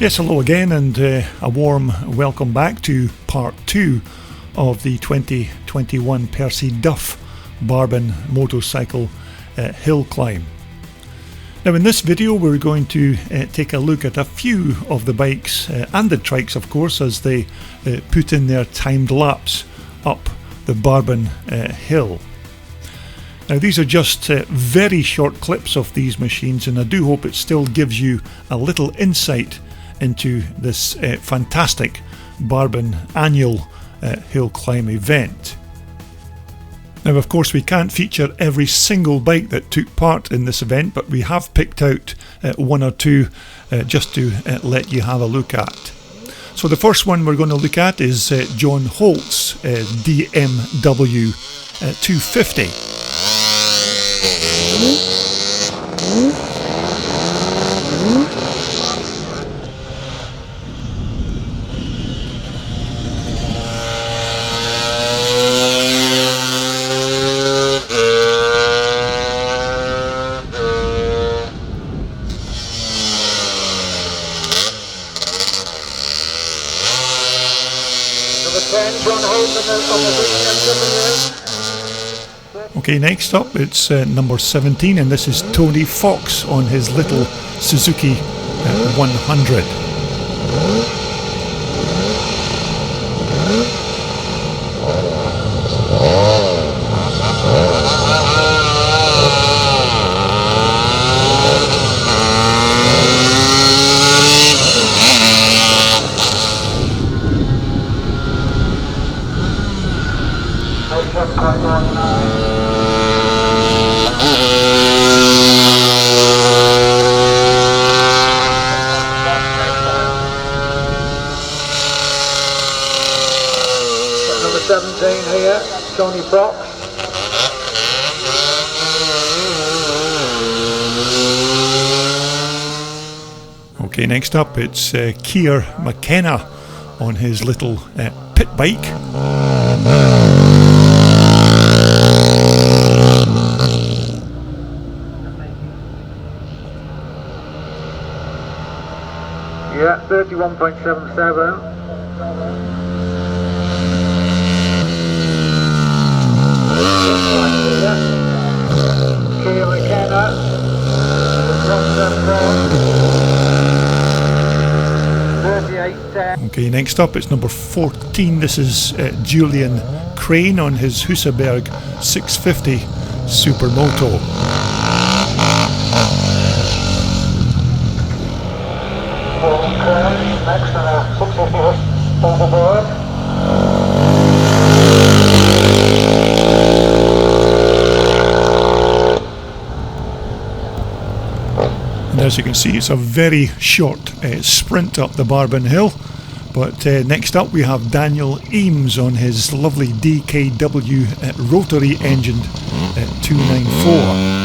Yes, hello again, and a warm welcome back to part 2 of the 2021 Percy Duff Barbon Motorcycle Hillclimb. Now in this video we're going to take a look at a few of the bikes and the trikes, of course, as they put in their timed laps up the Barbon Hill. Now these are just very short clips of these machines, and I do hope it still gives you a little insight into this fantastic Barbon annual hill climb event. Now of course we can't feature every single bike that took part in this event, but we have picked out one or two just to let you have a look at. So the first one we're going to look at is John Holt's DMW 250. Okay, next up it's number 17, and this is Tony Fox on his little Suzuki 100. Number 17 here, Tony Fox. Okay, next up it's Keir McKenna on his little pit bike. Yeah, 31.77. Keir McKenna. Okay, next up it's number 14. This is Julian Crane on his Husaberg 650 Supermoto. Next to the 650 overboard. And as you can see, it's a very short sprint up the Barbon Hill. But next up we have Daniel Eames on his lovely DKW rotary engined 294.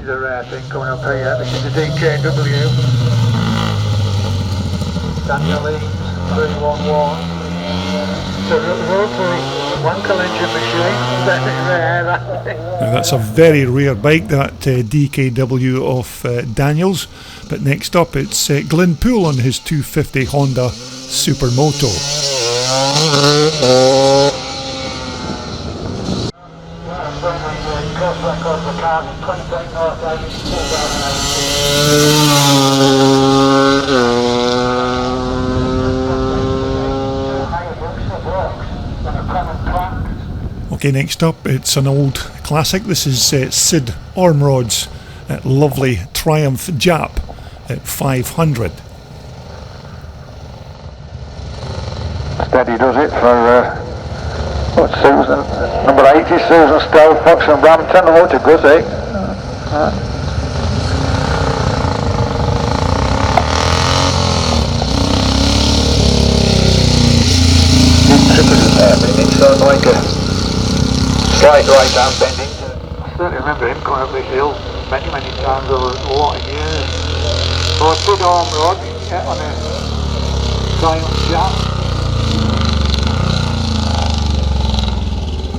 A rare thing coming up here. This is the DKW. Daniel Eames, 311. It's a rotary Wankel engine machine. Very rare, that. Now that's a very rare bike, that DKW of Daniel's. But next up it's Glenn Poole on his 250 Honda Supermoto. Okay, next up it's an old classic. This is Sid Ormrod's lovely Triumph Jap at 500. Steady does it for what's Susan? Number 80, Susan Stowe, Fox and Brampton. Oh, what a good thing. It sounds like a slight right hand bending. I certainly remember him coming up this hill many times over a lot of years. So I did Arm Road on a Triumph Jam.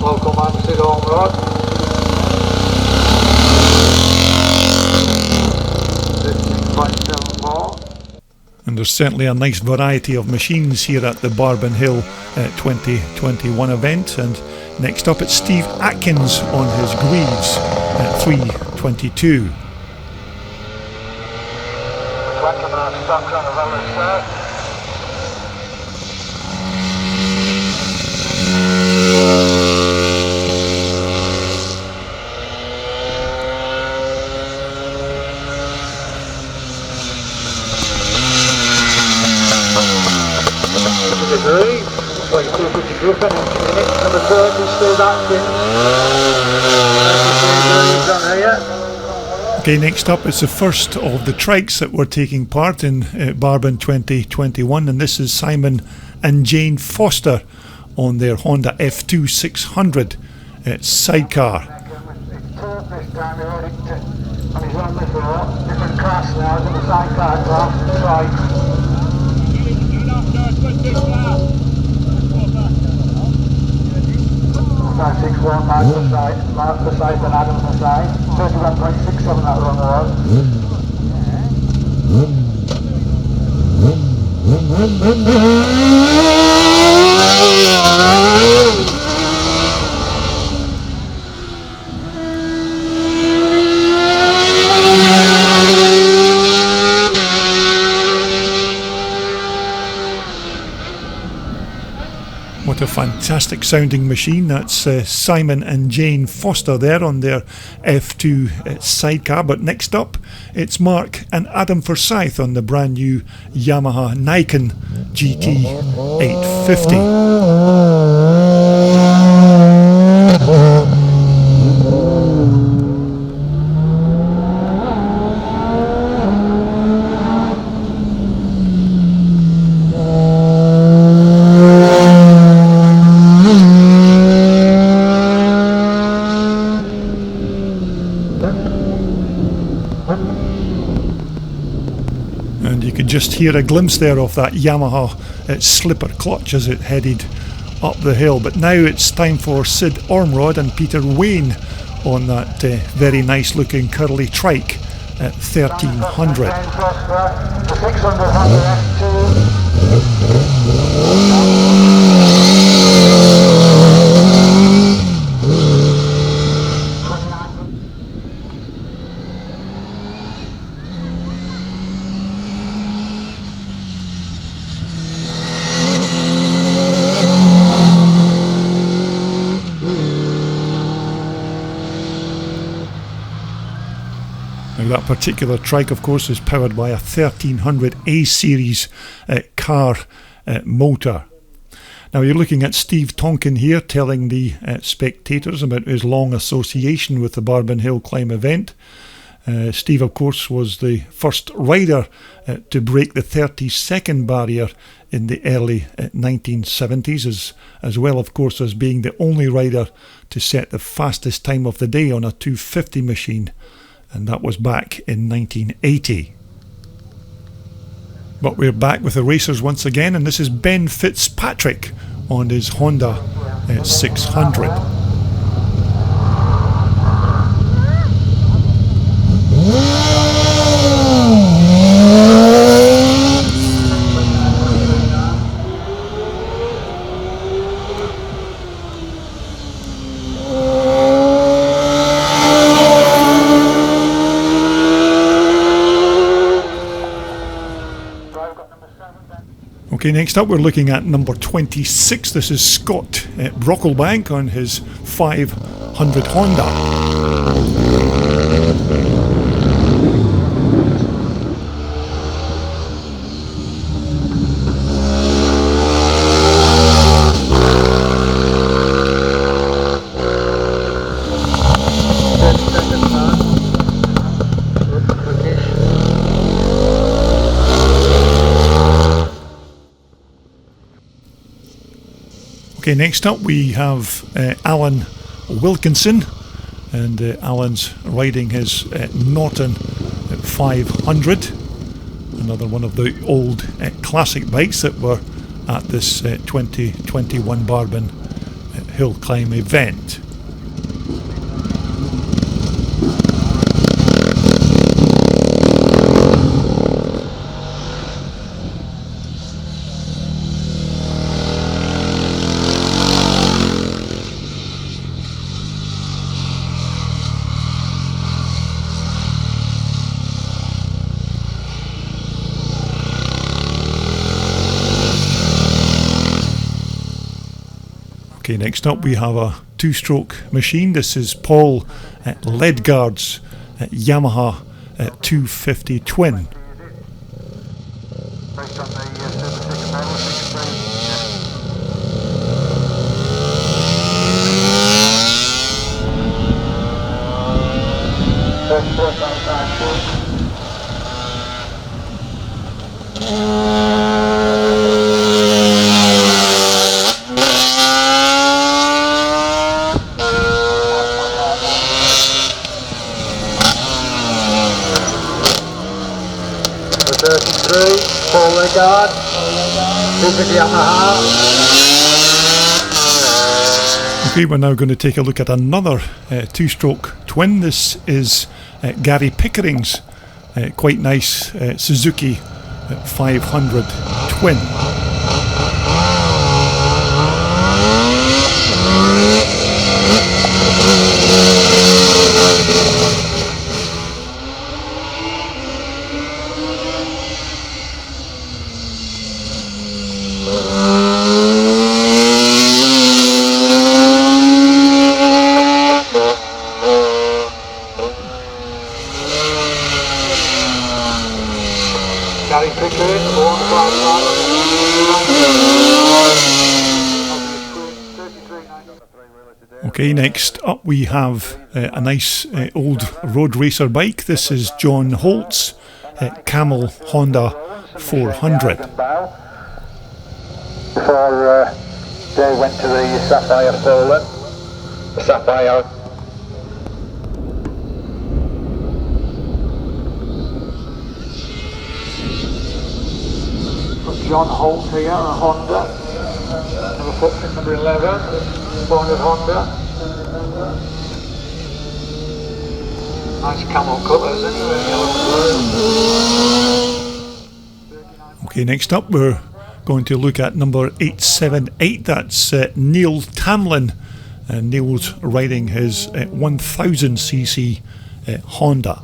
Local man said Arm Road. 15.74. And there's certainly a nice variety of machines here at the Barbon Hill 2021 event. And next up it's Steve Atkins on his Greaves at 322. 20 minutes stock on the Valley South. Like 250 Griffin in number 30 Steve Atkins. Okay, next up it's the first of the trikes that were taking part in Barbon 2021, and this is Simon and Jane Foster on their Honda F2 600 sidecar. This time he rode it on his own before, different class now, in the sidecar class, trikes. 561 Mark for side and Adam for side. 31.67 that run was. What a fantastic sounding machine. That's Simon and Jane Foster there on their F2 sidecar. But next up it's Mark and Adam Forsyth on the brand new Yamaha Nikon GT 850. Just hear a glimpse there of that Yamaha slipper clutch as it headed up the hill. But now it's time for Sid Ormrod and Peter Wayne on that very nice looking curly trike at 1300. That particular trike, of course, is powered by a 1300 A series car motor. Now you're looking at Steve Tonkin here telling the spectators about his long association with the Barbon Hillclimb event. Steve, of course, was the first rider to break the 30-second barrier in the early 1970s, as well, of course, as being the only rider to set the fastest time of the day on a 250 machine. And that was back in 1980. But we're back with the racers once again, and this is Ben Fitzpatrick on his Honda 600. Okay, next up we're looking at number 26. This is Scott Brocklebank on his 500 Honda. Okay, next up we have Alan Wilkinson, and Alan's riding his Norton 500, another one of the old classic bikes that were at this 2021 Barbon Hillclimb event. Okay, next up we have a two-stroke machine. This is Paul Ledgard's Yamaha 250 Twin. Based on the Super 6 pedal, 6 speed. Paul Ledgard, 250 Yamaha. Okay, we're now going to take a look at another two-stroke twin. This is Gary Pickering's quite nice Suzuki 500 twin. Gary Pickering, Okay, next up we have a nice old road racer bike. This is John Holt's Camel Honda 400. Before they went to the Sapphire Stolen. The Sapphire. John Holt here, a Honda, number 14, number 11, 400 Honda. Nice camel colours anyway, yellow and blue. Okay, next up we're going to look at number 878. That's Neil Tamlin. Neil's riding his 1000cc Honda.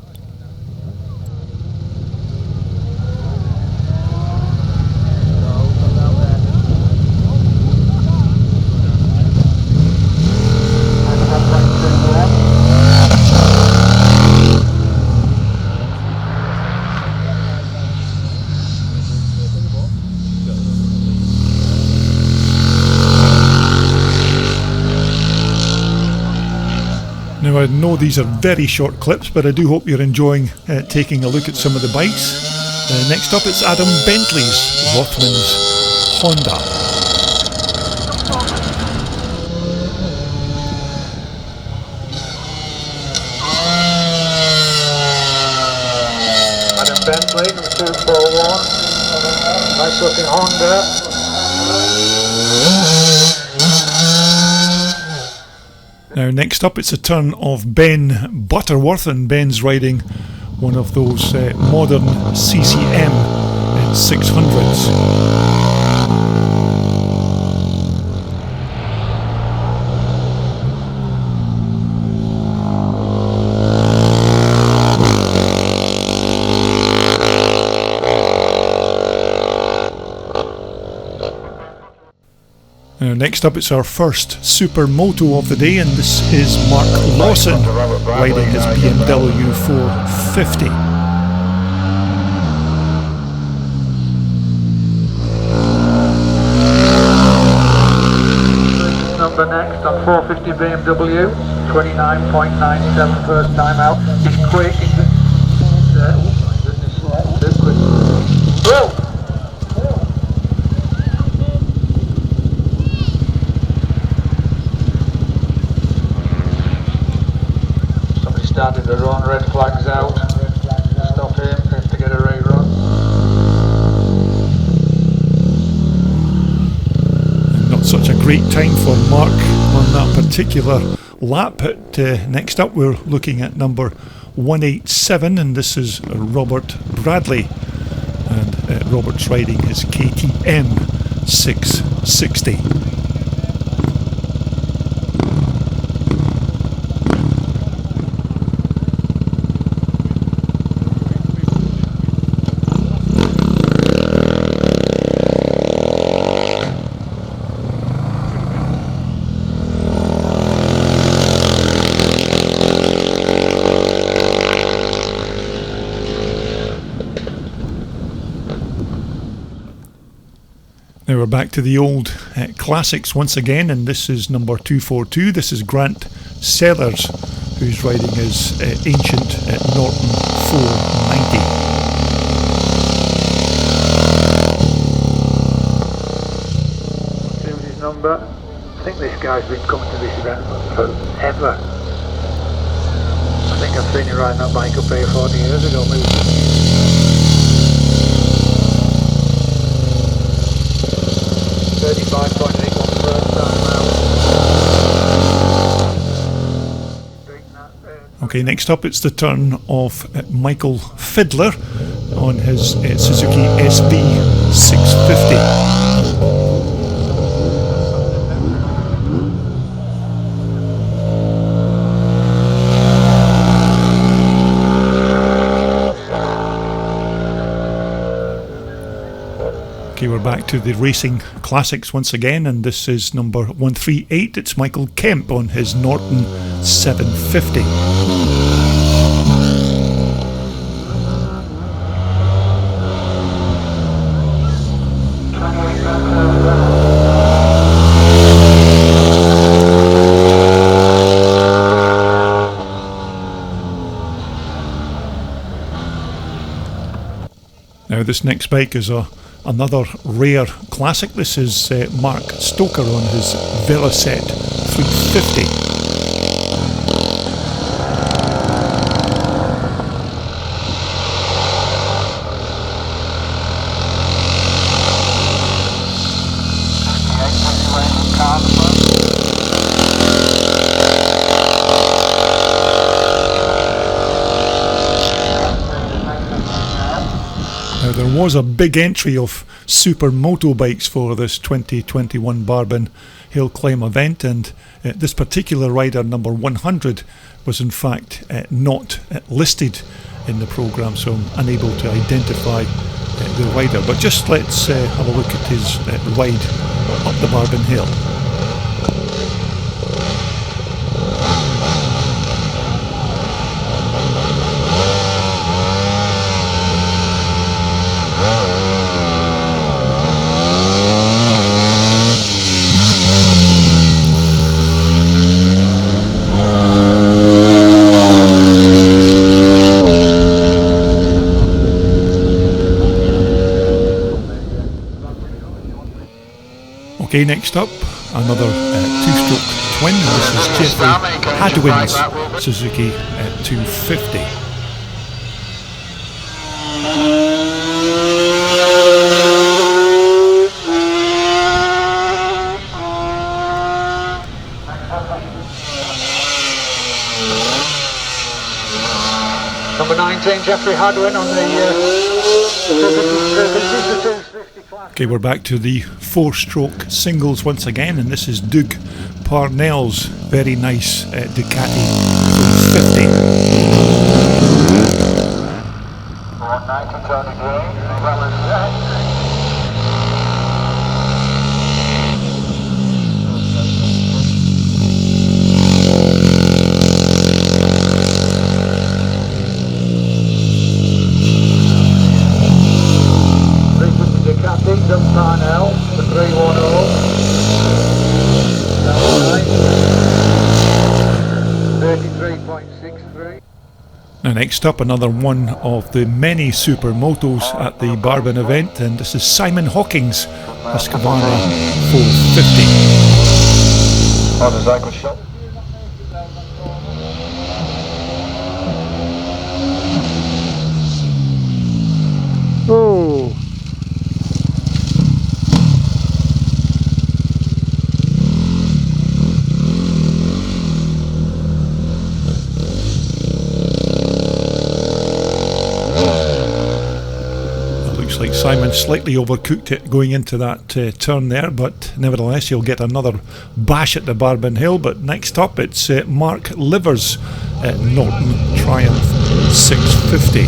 Now I know these are very short clips, but I do hope you're enjoying taking a look at some of the bikes. Next up it's Adam Bentley's Rothman's Honda. Adam Bentley, number 241, nice looking Honda. Now next up it's a turn of Ben Butterworth, and Ben's riding one of those modern CCM 600s. Now next up it's our first supermoto of the day, and this is Mark Lawson riding his BMW 450. Number next on 450 BMW, 29.97 first time out. He's quick, he's too quick. Whoa! started to run, red flags out. Stop him, have to get a rerun. Not such a great time for Mark on that particular lap. But next up we're looking at number 187, and this is Robert Bradley, and Robert's riding his KTM 660. Now we're back to the old classics once again, and this is number 242. This is Grant Sellers, who's riding his ancient Norton 490. What's his number? I think this guy's been coming to this event forever. I think I've seen him riding that bike up here 40 years ago, maybe. 35.81 first time out. Okay, next up it's the turn of Michael Fiddler on his Suzuki SB 650. Okay, we're back to the racing classics once again, and this is number 138. It's Michael Kemp on his Norton 750. Now this next bike is another rare classic. This is Mark Stoker on his Velocet 350. Now there was a big entry of super moto bikes for this 2021 Barbon Hillclimb event, and this particular rider, number 100, was in fact not listed in the programme, so I'm unable to identify the rider. But just let's have a look at his ride up the Barbon Hill. Okay, next up, another two-stroke twin, and this is Jeffrey Hadwin's Suzuki 250. Number 19, Jeffrey Hadwin on the Okay, we're back to the four-stroke singles once again, and this is Doug Parnell's very nice Ducati 350. 190 Tony Green, well as that. Ducati, Doug Parnell, the 310. 33.63. Now next up, another one of the many supermotos at the Barbon event, and this is Simon Hawking's Husqvarna 450. Motorcycle shop. Simon slightly overcooked it going into that turn there, but nevertheless he'll get another bash at the Barbon Hill. But next up it's Mark Livers at Norton Triumph 650.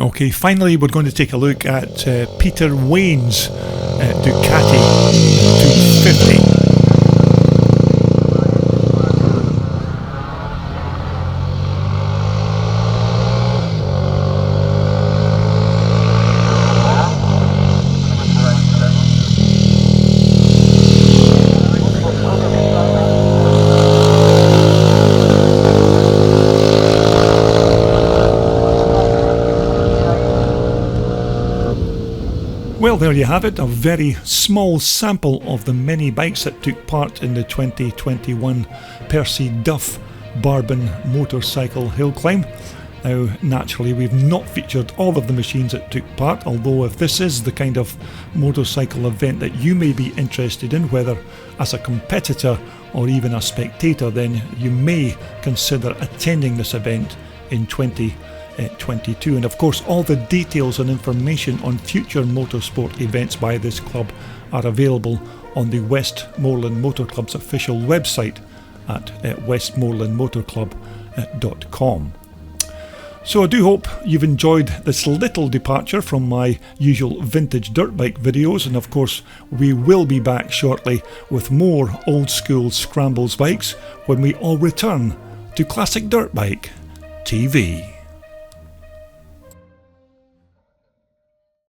Okay, finally we're going to take a look at Peter Wayne's Ducati 250. Well, there you have it, a very small sample of the many bikes that took part in the 2021 Percy Duff Barbon Motorcycle Hillclimb. Now, naturally, we've not featured all of the machines that took part, although if this is the kind of motorcycle event that you may be interested in, whether as a competitor or even a spectator, then you may consider attending this event in 2022. And of course, all the details and information on future motorsport events by this club are available on the Westmoreland Motor Club's official website at westmorelandmotorclub.com. So I do hope you've enjoyed this little departure from my usual vintage dirt bike videos, and of course we will be back shortly with more old school scrambles bikes when we all return to Classic Dirt Bike TV.